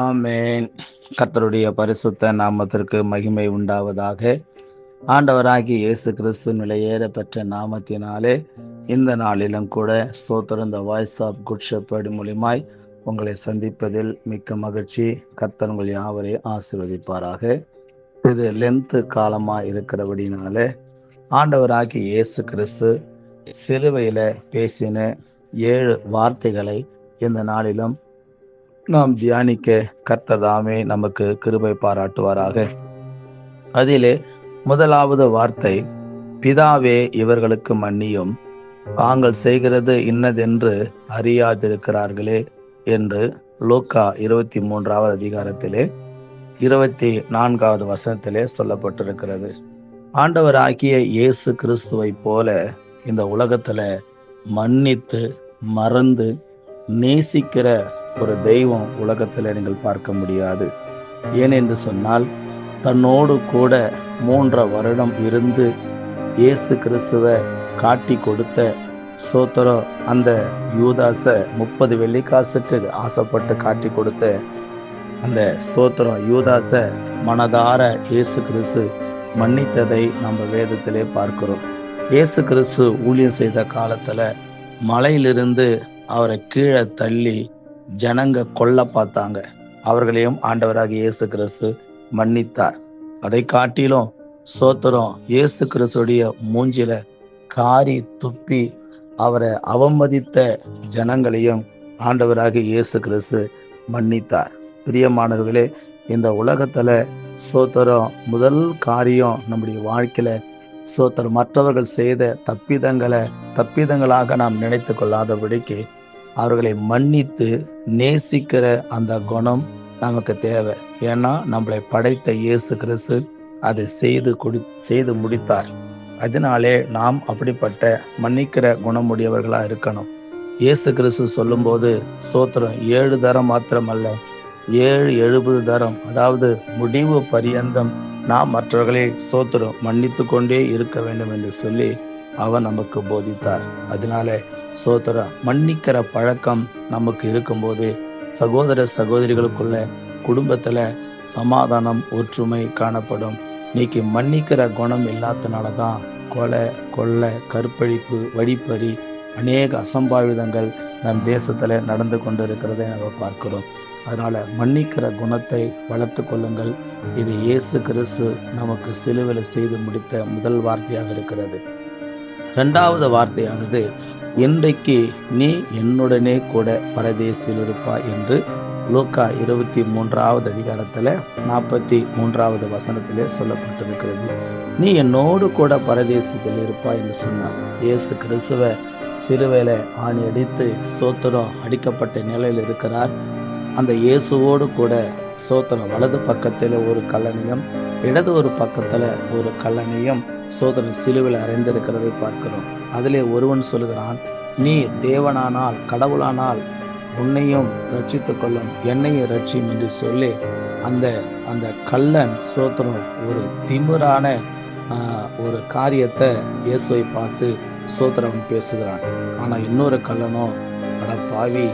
ஆமென். கர்த்தருடைய பரிசுத்த நாமத்திற்கு மகிமை உண்டாவதாக. ஆண்டவராகிய இயேசு கிறிஸ்துவின் விலையேற பெற்ற நாமத்தினாலே இந்த நாளிலும் கூட ஸ்தோத்திரம். இந்த வாய்ஸ் ஆஃப் குட் ஷெப்பர்ட் மூலியமாய் உங்களை சந்திப்பதில் மிக்க மகிழ்ச்சி. கர்த்தர் உங்கள் யாவரை ஆசீர்வதிப்பாராக. இது லென்த்து காலமாக இருக்கிறபடினாலே ஆண்டவராகிய இயேசு கிறிஸ்து சிலுவையில பேசின 7 வார்த்தைகளை இந்த நாளிலும் நாம் தியானிக்க கர்த்தர் தாமே நமக்கு கிருபை பாராட்டுவாராக. அதிலே முதலாவது வார்த்தை, பிதாவே இவர்களுக்கு மன்னியும், தாங்கள் செய்கிறது இன்னதென்று அறியாதிருக்கிறார்களே என்று லூக்கா 23வது அதிகாரத்திலே 24வது வசனத்திலே சொல்லப்பட்டிருக்கிறது. ஆண்டவராகிய இயேசு கிறிஸ்துவை போல இந்த உலகத்துல மன்னித்து மறந்து நேசிக்கிற ஒரு தெய்வம் உலகத்தில் நீங்கள் பார்க்க முடியாது. ஏனென்று சொன்னால், தன்னோடு கூட 3 வருடம் இருந்து இயேசு கிறிஸ்துவை காட்டி கொடுத்த ஸ்தோத்திரம், அந்த யூதாச 30 வெள்ளிக்காசுக்கு ஆசைப்பட்டு காட்டி கொடுத்த அந்த ஸ்தோத்திரம் யூதாச மனதார இயேசு கிறிஸ்து மன்னித்ததை நம்ம வேதத்திலே பார்க்கிறோம். இயேசு கிறிஸ்து ஊழியம் செய்த காலத்துல மலையிலிருந்து அவரை கீழே தள்ளி ஜனங்க கொல்ல பார்த்தாங்க. அவர்களையும் ஆண்டவராக இயேசு கிறிஸ்து மன்னித்தார். அதை காட்டிலும் சோத்திரம், இயேசு கிறிஸ்துடைய மூஞ்சில காரி துப்பி அவரை அவமதித்த ஜனங்களையும் ஆண்டவராக இயேசு கிறிஸ்து மன்னித்தார். பிரியமானவர்களே, இந்த உலகத்துல சோத்திரம் முதல் காரியம் நம்முடைய வாழ்க்கையில சோத்திரம், மற்றவர்கள் செய்த தப்பிதங்களாக நாம் நினைத்து கொள்ளாதபடிக்கு அவர்களை மன்னித்து நேசிக்கிற அந்த குணம் நமக்கு தேவை. ஏன்னா நம்மளை படைத்த இயேசு கிறிஸ்து அதை செய்து முடித்தார். அதனாலே நாம் அப்படிப்பட்ட மன்னிக்கிற குணமுடையவர்களா இருக்கணும். இயேசு கிறிஸ்து சொல்லும்போது சோத்திரம் 7 தரம் மாத்திரமல்ல, 70 தரம், அதாவது முடிவு பரியந்தம் நாம் மற்றவர்களை சோத்திரம் மன்னித்து கொண்டே இருக்க வேண்டும் என்று சொல்லி அவர் நமக்கு போதித்தார். அதனால சோத்திரம், மன்னிக்கிற பழக்கம் நமக்கு இருக்கும்போது சகோதர சகோதரிகளுக்குள்ள குடும்பத்துல சமாதானம் ஒற்றுமை காணப்படும். இன்னைக்கு மன்னிக்கிற குணம் இல்லாதனாலதான் கொலை கொள்ளை கற்பழிப்பு வழிப்பறி அநேக அசம்பாவிதங்கள் நம் தேசத்துல நடந்து கொண்டு இருக்கிறதை நம்ம பார்க்கிறோம். அதனால மன்னிக்கிற குணத்தை வளர்த்து கொள்ளுங்கள். இது இயேசு கிறிஸ்து நமக்கு சிலுவையில் செய்து முடித்த முதல் வார்த்தையாக இருக்கிறது. 2வது வார்த்தையானது, இன்றைக்கு நீ என்னுடனே கூட பரதேசில் இருப்பாய் என்று லூக்கா 23வது அதிகாரத்துல 43வது வசனத்திலே சொல்லப்பட்டிருக்கிறது. நீ என்னோடு கூட பரதேசத்தில் இருப்பாய் என்று சொன்னார். இயேசு கிறிஸ்துவ சிலுவையில ஆணி அடித்து சோத்திரம் அடிக்கப்பட்ட நிலையில் இருக்கிறார். அந்த இயேசுவோடு கூட சோத்திரம் வலது பக்கத்தில் ஒரு கல்லணையும் இடது ஒரு பக்கத்துல ஒரு கல்லணையும் சோதரன் சிலுவையில் அறைந்திருக்கிறதை பார்க்கிறோம். அதிலே ஒருவன் சொல்கிறான், நீ தேவனானால் கடவுளானால் உன்னையும் ரட்சித்துக் கொள்ளும், என்னையும் ரட்சியும் என்று சொல்லி அந்த கள்ளன் சோத்திரம் ஒரு திமிரான ஒரு காரியத்தை இயேசுவை பார்த்து சோத்திரம் பேசுகிறான். ஆனா இன்னொரு கள்ளனோ, அட பாவி,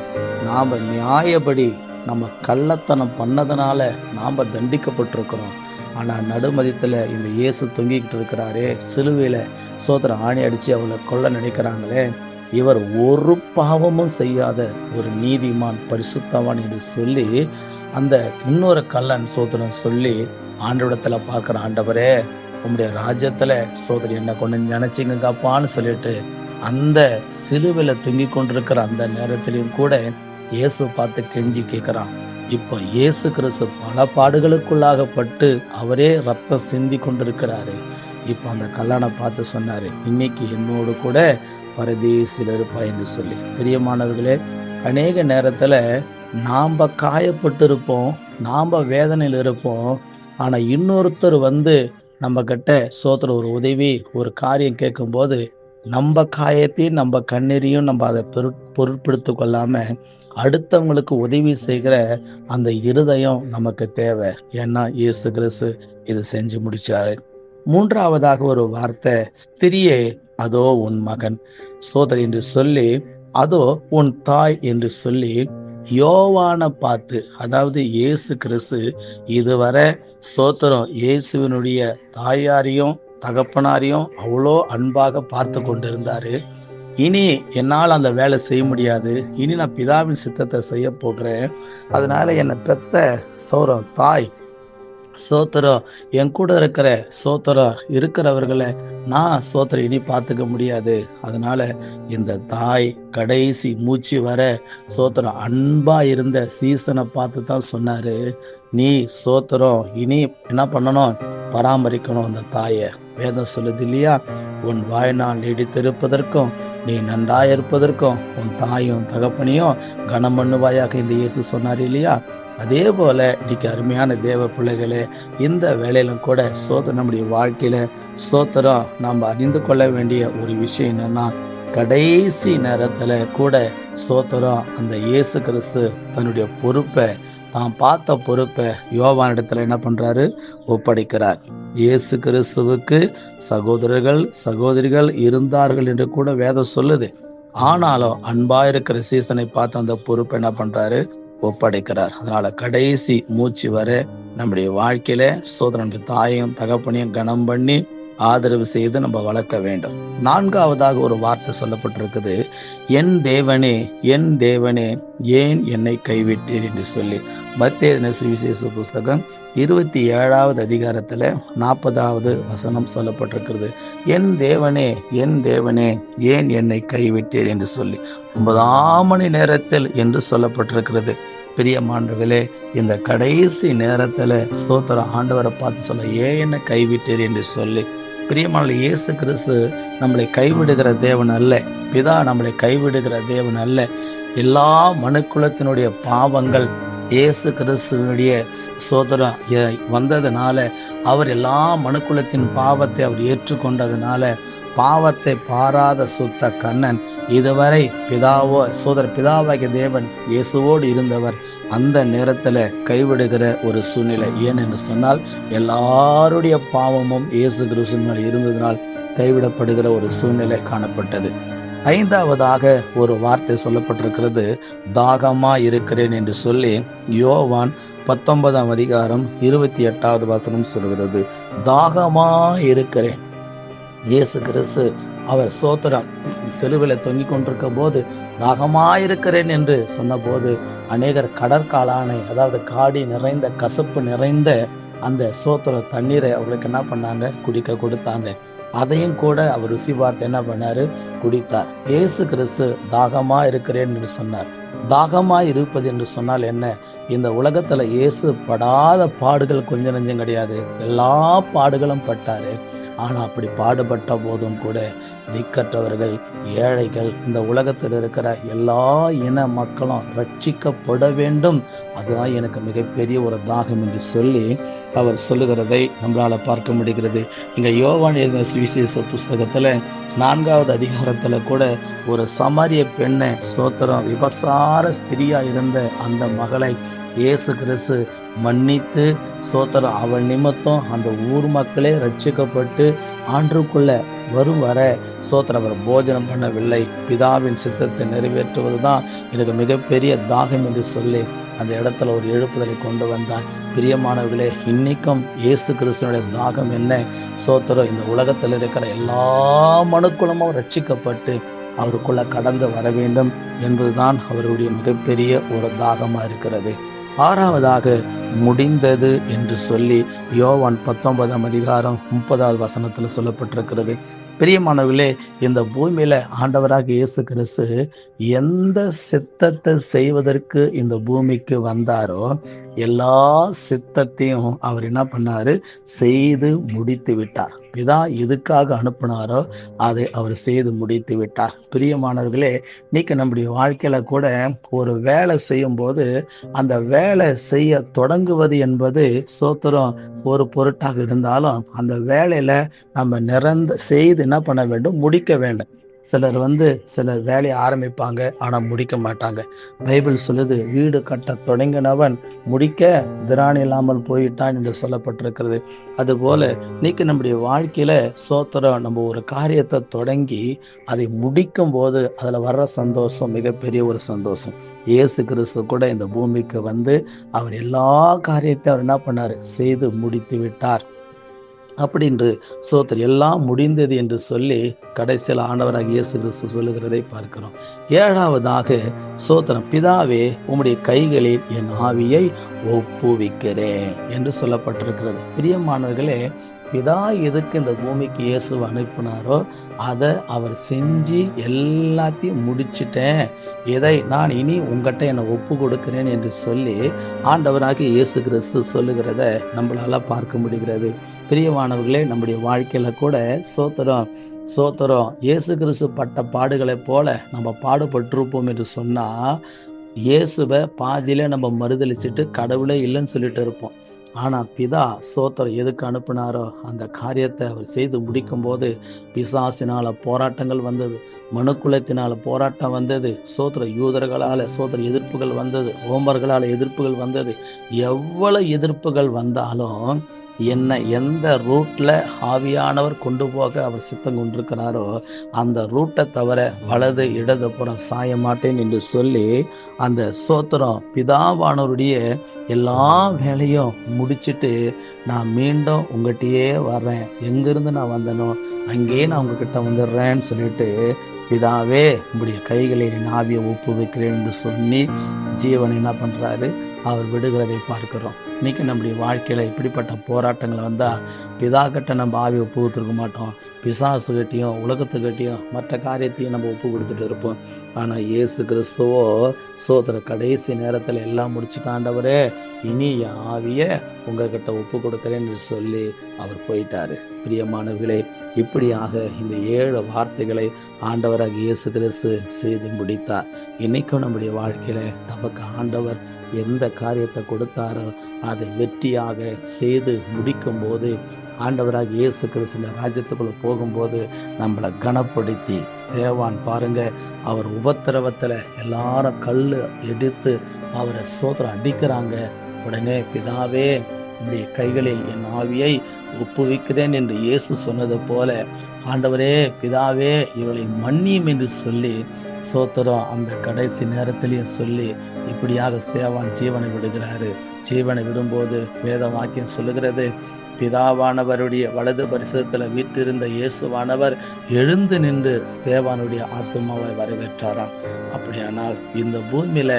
நாம நியாயப்படி நம்ம கள்ளத்தனம் பண்ணதுனால நாம தண்டிக்கப்பட்டிருக்கிறோம். ஆனா நடுமதியத்துல இந்த இயேசு தொங்கிக்கிட்டு இருக்கிறாரே, சிலுவையில சோத்திரம் ஆணி அடிச்சு அவளை கொல்ல நினைக்கிறாங்களே, இவர் ஒரு பாவமும் செய்யாத ஒரு நீதிமான் பரிசுத்தவான் என்று சொல்லி அந்த இன்னொரு கள்ளன் சோத்திரம் சொல்லி ஆண்டவரிடத்துல பார்க்கிற, ஆண்டவரே உங்களுடைய ராஜ்யத்துல சோதரி என்ன கொண்டு நினைச்சிங்கப்பான்னு சொல்லிட்டு அந்த சிலுவையில தொங்கி கொண்டிருக்கிற அந்த நேரத்திலையும் கூட இயேசு பார்த்து கெஞ்சி கேட்கிறான். இப்போ இயேசு கிறிஸ்து பல பாடுகளுக்குள்ளாகப்பட்டு அவரே ரத்தம் சிந்தி கொண்டிருக்கிறாரு. இப்போ அந்த கல்லனை பார்த்து சொன்னாரு, இன்னைக்கு என்னோடு கூட பரதேசில் இருப்பா என்று சொல்லி. பிரியமானவர்களே, அநேக நேரத்துல நாம காயப்பட்டு இருப்போம், நாம வேதனையில் இருப்போம். ஆனா இன்னொருத்தர் வந்து நம்ம கிட்ட சோத்திர ஒரு உதவி ஒரு காரியம் கேட்கும்போது நம்ம காயத்தையும் நம்ம கண்ணீரையும் நம்ம அதை பொருட்படுத்தி கொள்ளாம அடுத்தவங்களுக்கு உதவி செய்கிற அந்த இருதயம் நமக்கு தேவை. ஏன்னா இயேசு கிறிஸ்து இது செஞ்சு முடிச்சாரு. 3வதாக ஒரு வார்த்தை, ஸ்திரியே அதோ உன் மகன், சோதரி என்று சொல்லி அதோ உன் தாய் என்று சொல்லி யோவானை பார்த்து, அதாவது இயேசு கிறிஸ்து இதுவரை ஸ்தோத்திரம் இயேசுவினுடைய தாயாரையும் தகப்பனாரையும் அவ்வளோ அன்பாக பார்த்து கொண்டிருந்தாரு. இனி என்னால் அந்த வேலை செய்ய முடியாது, இனி நான் பிதாவின் சித்தத்தை செய்ய போகிறேன், அதனால என்னை பெத்த தாய் சோத்திரம் என் கூட இருக்கிற இருக்கிறவர்களை நான் இனி பார்த்துக்க முடியாது. அதனால இந்த தாய் கடைசி மூச்சு வர அன்பா இருந்த சீசனை பார்த்து தான் சொன்னாரு, நீ இனி என்ன பண்ணணும், பராமரிக்கணும் அந்த தாயை. வேதம் சொல்லுது இல்லையா, உன் வாழ்நாள் நீடித்திருப்பதற்கும் நீ நன்றாயிருப்பதற்கும் உன் தாயும் தகப்பனையும் கனம் பண்ணுவாயாக என்று இயேசு சொன்னார் இல்லையா. அதே போல இன்னைக்கு அருமையான தேவ பிள்ளைகளே, இந்த வேலையிலும் கூட நம்முடைய வாழ்க்கையில நாம் அறிந்து கொள்ள வேண்டிய ஒரு விஷயம் என்னன்னா, கடைசி நேரத்துல கூட அந்த இயேசு கிறிஸ்து தன்னுடைய பொறுப்பை தான் பார்த்த பொறுப்பை யோவானிடத்துல என்ன பண்றாரு, ஒப்படைக்கிறார். இயேசு கிறிஸ்துவுக்கு சகோதரர்கள் சகோதரிகள் இருந்தார்கள் என்று கூட வேதம் சொல்லுது. ஆனாலும் அன்பா இருக்கிற சீசனை பார்த்து அந்த பொறுப்பை என்ன பண்றாரு, ஒப்படைக்கிறார். அதனால கடைசி மூச்சு வர நம்முடைய வாழ்க்கையில சோதரனுடைய தாயையும் தகப்பனையும் கனம் பண்ணி ஆதரவு செய்து நம்ம வளர்க்க வேண்டும். 4வது ஒரு வார்த்தை சொல்லப்பட்டிருக்குது, என் தேவனே என் தேவனே ஏன் என்னை கைவிட்டீர் என்று சொல்லி. மத்தேயு சுவிசேஷ புஸ்தகம் 27வது அதிகாரத்துல 40வது வசனம் சொல்லப்பட்டிருக்கிறது. என் தேவனே ஏன் என்னை கைவிட்டீர் என்று சொல்லி 9ஆம் மணி நேரத்தில் என்று சொல்லப்பட்டிருக்கிறது. பிரியமானவர்களே, இந்த கடைசி நேரத்துல ஆண்டவரை பார்த்து சொல்ல, ஏன் என்னை கைவிட்டீர் என்று சொல்லி. பிரியமான இயேசு கிறிஸ்து நம்மளை கைவிடுகிற தேவன் அல்ல, பிதா நம்மளை கைவிடுகிற தேவன் அல்ல. எல்லா மனுக்குலத்தினுடைய பாவங்கள் இயேசு கிறிஸ்துவனுடைய வந்ததுனால, அவர் எல்லா மனுக்குலத்தின் பாவத்தை அவர் ஏற்றுக்கொண்டதுனால, பாவத்தை பாராத சுத்த கண்ணன் இதுவரை பிதாவாகிய தேவன் இயேசுவோடு இருந்தவர் அந்த நேரத்துல கைவிடுகிற ஒரு சூழ்நிலை. ஏன் என்று சொன்னால், எல்லாருடைய பாவமும் இயேசு கிறிஸ்துவினால் இருந்ததனால் கைவிடப்படுகிற ஒரு சூழ்நிலை காணப்பட்டது. 5வதாக ஒரு வார்த்தை சொல்லப்பட்டிருக்கிறது, தாகமா இருக்கிறேன் என்று சொல்லி. யோவான் 19ஆம் அதிகாரம் 28வது வசனம் சொல்கிறது, தாகமா இருக்கிறேன். இயேசு கிறிஸ்து அவர் சிலுவையில் தொங்கிக் கொண்டிருக்க போது தாகமாயிருக்கிறேன் என்று சொன்ன போது அநேகர் கடற்காலானை, அதாவது காடி நிறைந்த கசப்பு நிறைந்த அந்த தண்ணீரை அவங்களுக்கு என்ன பண்ணாங்க, குடிக்க கொடுத்தாங்க. அதையும் கூட அவர் ருசி பார்த்து என்ன பண்ணாரு, குடித்தார். இயேசு கிறிஸ்து தாகமா இருக்கிறேன் என்று சொன்னார். தாகமா இருப்பது என்று சொன்னால் என்ன, இந்த உலகத்துல இயேசு படாத பாடுகள் கொஞ்சம் நெஞ்சம் கிடையாது, எல்லா பாடுகளும் பட்டாரு. ஆனா அப்படி பாடுபட்ட போதும் கூட திக்கற்றவர்கள், ஏழைகள், இந்த உலகத்தில் இருக்கிற எல்லா இன மக்களும் ரட்சிக்கப்பட வேண்டும், அதுதான் எனக்கு மிகப்பெரிய ஒரு தாகம் என்று சொல்லி அவர் சொல்லுகிறதை நம்மளால பார்க்க முடிகிறது. இங்க யோவான் எழுதின சுவிசேஷ புஸ்தகத்துல 4வது அதிகாரத்துல கூட ஒரு சமாரிய பெண்ணை விபசார ஸ்திரியா இருந்த அந்த மகளை இயேசு கிறிஸ்து மன்னித்து அவள் நிமித்தம் அந்த ஊர் மக்களே ரட்சிக்கப்பட்டு ஆண்டுக்குள்ள வரும் வர அவர் போஜனம் பண்ணவில்லை. பிதாவின் சித்தத்தை நிறைவேற்றுவதுதான் எனக்கு மிகப்பெரிய தாகம் என்று சொல்லி அந்த இடத்துல ஒரு எழுப்புதலை கொண்டு வந்தார். பிரியமானவர்களே, இன்னைக்கும் இயேசு கிறிஸ்துவனுடைய தாகம் என்ன, இந்த உலகத்தில் இருக்கிற எல்லா மனுக்குலமும் ரட்சிக்கப்பட்டு அவருக்குள்ள கடந்து வர வேண்டும் என்பதுதான் அவருடைய மிகப்பெரிய ஒரு தாகமா இருக்கிறது. 6வதாக முடிந்தது என்று சொல்லி யோவான் 19ஆம் அதிகாரம் 30வது வசனத்துல சொல்லப்பட்டிருக்கிறது. பிரியமானவர்களே, இந்த பூமியில ஆண்டவராக இயேசு கிறிஸ்து எந்த சித்தத்தை செய்வதற்கு இந்த பூமிக்கு வந்தாரோ எல்லா சித்தத்தையும் அவர் என்ன பண்ணாரு, செய்து முடித்து விட்டார். பிதா எதுக்காக அனுப்பினாரோ அதை அவர் செய்து முடித்து விட்டார். பிரியமானவர்களே, இன்னைக்கு நம்முடைய வாழ்க்கையில கூட ஒரு வேலை செய்யும் போது அந்த வேலை செய்ய தொடங்குவது என்பது ஒரு பொருட்டாக இருந்தாலும் அந்த வேலையில நம்ம செய்து என்ன பண்ண வேண்டும், முடிக்க வேண்டும். சிலர் வேலையை ஆரம்பிப்பாங்க, ஆனால் முடிக்க மாட்டாங்க. பைபிள் சொல்லுது, வீடு கட்ட தொடங்கினவன் முடிக்க திராணி இல்லாமல் போயிட்டான் என்று சொல்லப்பட்டிருக்கிறது. அதுபோல இன்னைக்கு நம்முடைய வாழ்க்கையில சோத்திரம், நம்ம ஒரு காரியத்தை தொடங்கி அதை முடிக்கும் போது அதில் வர்ற சந்தோஷம் மிகப்பெரிய ஒரு சந்தோஷம். இயேசு கிறிஸ்து கூட இந்த பூமிக்கு வந்து அவர் எல்லா காரியத்தையும் அவர் என்ன பண்ணார், செய்து முடித்து விட்டார். அப்படின்று சோத்திரம் எல்லாம் முடிந்தது என்று சொல்லி கடைசியில் ஆண்டவராக இயேசு கிறிஸ்து சொல்லுகிறதை பார்க்கிறோம். ஏழாவதாக சோத்திரம், பிதாவே உம்முடைய கைகளில் என் ஆவியை ஒப்புவிக்கிறேன் என்று சொல்லப்பட்டிருக்கிறது. பிரியமானவர்களே, பிதா எதுக்கு இந்த பூமிக்கு இயேசுவை அனுப்பினாரோ அதை அவர் செஞ்சு எல்லாத்தையும் முடிச்சிட்டேன், இதை நான் இனி உங்கள்கிட்ட என்னை ஒப்பு கொடுக்கிறேன் என்று சொல்லி ஆண்டவராக இயேசு கிறிஸ்து சொல்லுகிறத நம்மளால பார்க்க முடிகிறது. பிரியமானவர்களே, நம்முடைய வாழ்க்கையில கூட சோத்திரம் இயேசு கிறிஸ்து பட்ட பாடுகளைப் போல நம்ம பாடுபட்டிருப்போம் என்று சொன்னா, இயேசுவை பாதியில நம்ம மறுதலிச்சுட்டு கடவுளே இல்லைன்னு சொல்லிட்டு இருப்போம். ஆனா பிதா சோத்திரம் எதுக்கு அனுப்பினாரோ அந்த காரியத்தை அவர் செய்து முடிக்கும் போது பிசாசினால போராட்டங்கள் வந்தது, மனுக்குலத்தினால போராட்டம் வந்தது, யூதர்களால எதிர்ப்புகள் வந்தது, ரோமர்களால் எதிர்ப்புகள் வந்தது. எவ்வளவு எதிர்ப்புகள் வந்தாலும் எந்த ரூட்ல ஆவியானவர் கொண்டு போக அவர் சித்தம் கொண்டிருக்கிறாரோ அந்த ரூட்டை தவிர வலது இடது புறம் சாய மாட்டேன் என்று சொல்லி அந்த பிதாவானவருடைய எல்லா வேலையும் முடிச்சுட்டு நான் மீண்டும் உங்கள்கிட்டயே வர்றேன், எங்கிருந்து நான் வந்தனோ அங்கேயே நான் உங்ககிட்ட வந்துடுறேன்னு சொல்லிட்டு, பிதாவே உங்களுடைய கைகளில் என் ஆவியை ஒப்புவிக்கிறேன் என்று சொல்லி ஜீவன் என்ன பண்றாரு, அவர் விடுகிறதை பார்க்கிறோம். இன்னைக்கு நம்முடைய வாழ்க்கையில இப்படிப்பட்ட போராட்டங்கள் வந்தா பிதா கிட்ட நம்ம ஆவியை ஒப்பு கொடுத்துருக்க மாட்டோம், பிசாசுகிட்டையும் உலகத்துக்கிட்டையும் மற்ற காரியத்தையும் நம்ம ஒப்பு கொடுத்துட்டு இருப்போம். ஆனால் இயேசு கிறிஸ்துவோ கடைசி நேரத்தில் எல்லாம் முடிச்சுட்டாண்டவரே, இனி என் ஆவியை உங்ககிட்ட ஒப்பு கொடுக்குறேன்னு சொல்லி அவர் போயிட்டாரு. பிரியமானவர்களே, இப்படியாக இந்த 7 வார்த்தைகளை ஆண்டவராக இயேசு கிறிஸ்து செய்து முடித்தார். இன்னைக்கும் நம்முடைய வாழ்க்கையில நமக்கு ஆண்டவர் எந்த காரியத்தை கொடுத்தாரோ அதை வெற்றியாக செய்து முடிக்கும் போது, ஆண்டவராக இயேசு கிறிஸ்து ராஜ்யத்துக்குள்ள போகும்போது நம்மளை கனப்படுத்தி, ஸ்தேவான் பாருங்க, அவர் உபத்திரவத்துல எல்லாரும் கல்லு எடுத்து அவரை அடிக்கிறாங்க. உடனே பிதாவே உம்முடைய கைகளில் என் ஆவியை ஒப்புவிக்கிறேன் என்று இயேசு சொன்னது போல, ஆண்டவரே பிதாவே இவளை மன்னியும் என்று சொல்லி அந்த கடைசி நேரத்திலையும் சொல்லி இப்படியாக ஸ்தேவான் ஜீவனை விடுகிறாரு. ஜீவனை விடும்போது வேத வாக்கியம் சொல்லுகிறது, பிதாவானவருடைய வலது பரிசத்தில் வீட்டிருந்த இயேசுவானவர் எழுந்து நின்று ஸ்தேவானுடைய ஆத்துமாவை வரவேற்றாராம். அப்படியானால் இந்த பூமியில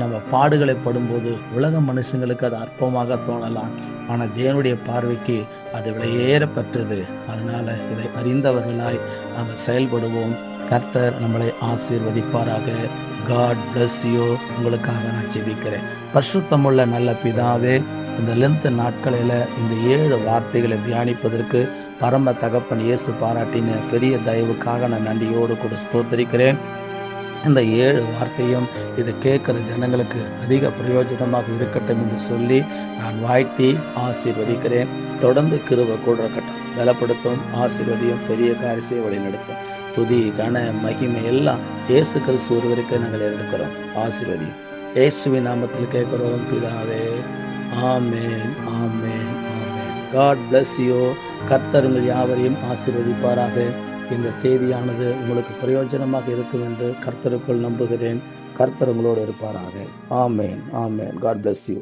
நம்ம பாடுகளை படும்போது உலக மனுஷங்களுக்கு அது அற்பமாக தோணலாம், ஆனால் தேவனுடைய பார்வைக்கு அது விலையேறப்பட்டது. அதனால இதை அறிந்தவர்களாய் நாம் செயல்படுவோம். கர்த்தர் நம்மளை ஆசீர்வதிப்பாராக. God bless you. உங்களுக்காக நான் ஜெபிக்கிறேன். பரிசுத்தமுள்ள நல்ல பிதாவே, இந்த லென்த் நாட்களில் இந்த 7 வார்த்தைகளை தியானிப்பதற்கு பரம தகப்பன் இயேசு பாராட்டின பெரிய தயவுக்காக நான் நன்றியோடு கூட ஸ்தோத்திரிக்கிறேன். இந்த 7 வார்த்தையும் இதை கேட்குற ஜனங்களுக்கு அதிக பிரயோஜனமாக இருக்கட்டும் என்று சொல்லி நான் வாழ்த்தி ஆசீர்வதிக்கிறேன். தொடர்ந்து கிருபை கூட இருக்கட்டும், பலப்படுத்தும், ஆசீர்வதியும், பெரிய காரியத்தை வழிநடத்தும். துதி கன மகிமை எல்லாம் இயேசு கிறிஸ்து ஒருவருக்கு நாங்கள் எடுக்கிறோம். ஆசீர்வதியும் இயேசுவின் நாமத்தில் கேட்கிறோம் பிதாவே. ஆமென், ஆமென், ஆமென். God bless you. கர்த்தர் உங்கள் யாவரையும் ஆசீர்வதிப்பாராக. இந்த செய்தியானது உங்களுக்கு பிரயோஜனமாக இருக்கும் என்று கர்த்தருக்குள் நம்புகிறேன். கர்த்தர் உங்களோடு இருப்பாராக. ஆமென், ஆமென். God bless you.